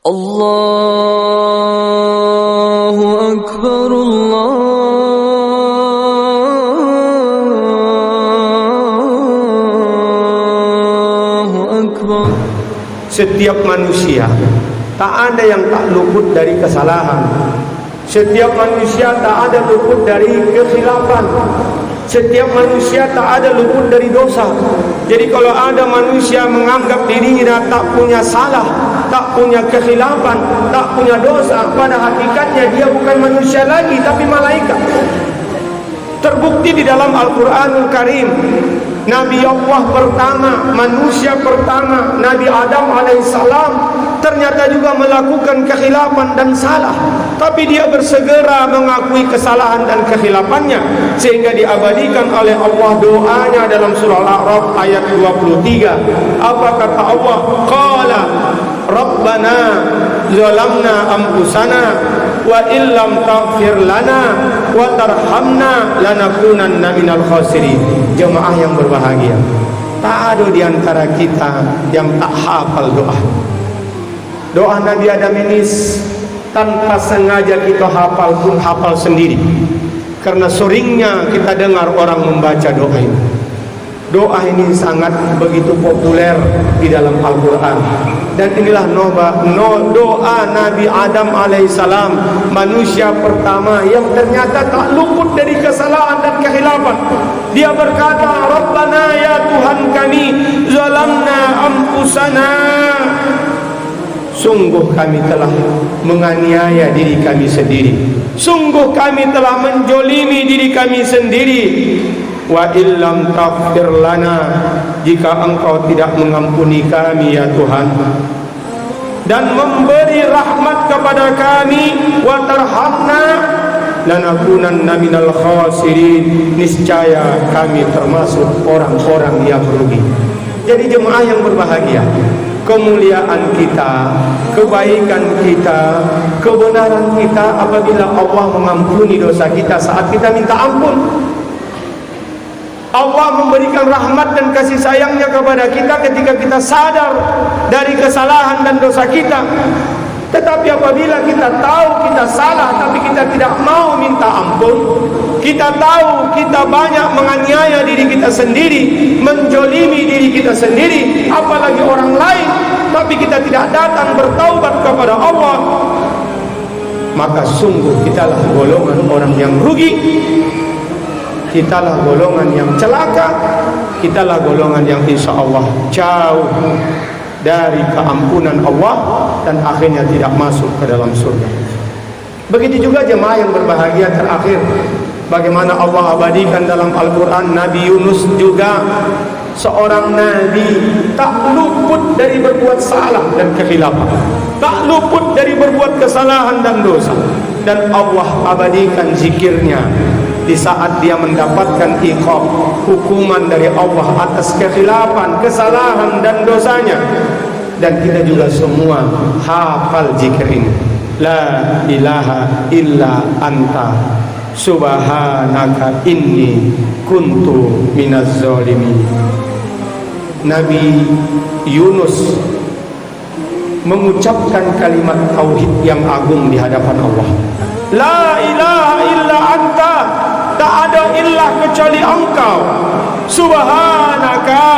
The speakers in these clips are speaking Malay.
Allahu Akbar, Allahu Akbar. Setiap manusia tak ada yang tak luput dari kesalahan. Setiap manusia tak ada luput dari kekhilapan. Setiap manusia tak ada luput dari dosa. Jadi kalau ada manusia menganggap dirinya tak punya salah, tak punya kekhilapan, tak punya dosa, pada hakikatnya dia bukan manusia lagi tapi malaikat. Terbukti di dalam Al-Quranul Karim, Nabi Allah pertama, manusia pertama, Nabi Adam alaihissalam, ternyata juga melakukan kekhilapan dan salah, tapi dia bersegera mengakui kesalahan dan kekhilapannya, sehingga diabadikan oleh Allah doanya dalam surah Al-A'raf ayat 23. Apa kata Allah? Qala Rabbana zalamna anfusana wa illam taghfir lana wa tarhamna lanakunanna minal khasirin. Jemaah yang berbahagia, tak ada di antara kita yang tak hafal doa. Doa Nabi Adam ini tanpa sengaja kita hafal pun hafal sendiri, karena seringnya kita dengar orang membaca doa ini. Doa ini sangat begitu populer di dalam Al-Quran. Dan inilah doa Nabi Adam alaihissalam, manusia pertama yang ternyata tak luput dari kesalahan dan kekhilapan. Dia berkata, Rabbana ya Tuhan kami, zalamna anfusana, sungguh kami telah menganiaya diri kami sendiri, sungguh kami telah menjolimi diri kami sendiri. Wa illam taghfir lana, jika engkau tidak mengampuni kami ya Tuhan, dan memberi rahmat kepada kami, wa tarhamna lanakunanna minal khasirin, niscaya kami termasuk orang-orang yang rugi. Jadi jemaah yang berbahagia, kemuliaan kita, kebaikan kita, kebenaran kita apabila Allah mengampuni dosa kita saat kita minta ampun. Allah memberikan rahmat dan kasih sayangnya kepada kita ketika kita sadar dari kesalahan dan dosa kita. Tetapi apabila kita tahu kita salah tapi kita tidak mau minta ampun, kita tahu kita banyak menganiaya diri kita sendiri, menjolimi diri kita sendiri, apalagi orang lain, tapi kita tidak datang bertaubat kepada Allah, maka sungguh kitalah golongan orang yang rugi, kitalah golongan yang celaka, kitalah golongan yang insya Allah jauh dari keampunan Allah dan akhirnya tidak masuk ke dalam surga. Begitu juga jemaah yang berbahagia terakhir, bagaimana Allah abadikan dalam Al-Quran Nabi Yunus juga seorang nabi tak luput dari berbuat salah dan kekhilafan, tak luput dari berbuat kesalahan dan dosa, dan Allah abadikan zikirnya di saat dia mendapatkan iqab, hukuman dari Allah atas kekhilafan, kesalahan dan dosanya. Dan kita juga semua hafal zikir ini, la ilaha illa anta subhanaka inni kuntu minaz zalimin. Nabi Yunus mengucapkan kalimat tauhid yang agung di hadapan Allah. La ilaha illa anta, tak ada ilah kecuali engkau, subhanaka,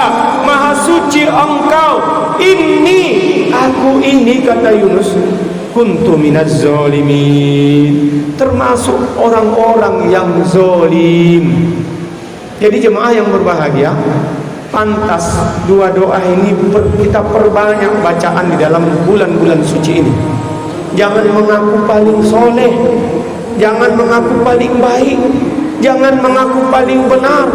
maha suci engkau, inni, aku ini, kata Yunus, kuntu minaz zalimin, termasuk orang-orang yang zalim. Jadi jemaah yang berbahagia, pantas dua doa ini kita perbanyak bacaan di dalam bulan-bulan suci ini. Jangan mengaku paling soleh, jangan mengaku paling baik, jangan mengaku paling benar,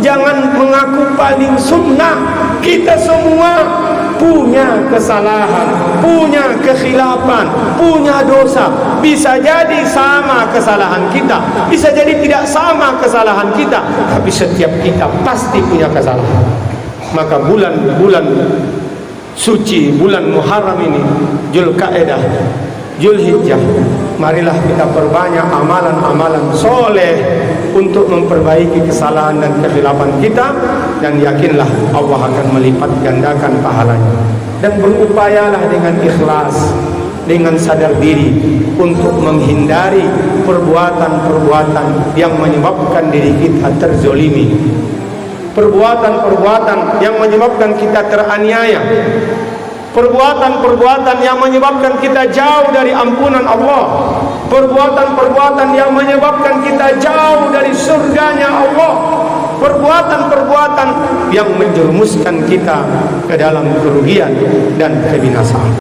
jangan mengaku paling sunnah. Kita semua punya kesalahan, punya kekhilafan, punya dosa. Bisa jadi sama kesalahan kita, bisa jadi tidak sama kesalahan kita, tapi setiap kita pasti punya kesalahan. Maka bulan-bulan suci, bulan Muharram ini, Dzulqa'dah, Dzulhijjah, marilah kita perbanyak amalan-amalan soleh untuk memperbaiki kesalahan dan kekhilafan kita, dan yakinlah Allah akan melipat gandakan pahalanya. Dan berupayalah dengan ikhlas, dengan sadar diri untuk menghindari perbuatan-perbuatan yang menyebabkan diri kita terzolimi, perbuatan-perbuatan yang menyebabkan kita teraniaya, perbuatan-perbuatan yang menyebabkan kita jauh dari ampunan Allah, perbuatan-perbuatan yang menyebabkan kita jauh dari surganya Allah, perbuatan-perbuatan yang menjerumuskan kita ke dalam kerugian dan kebinasaan.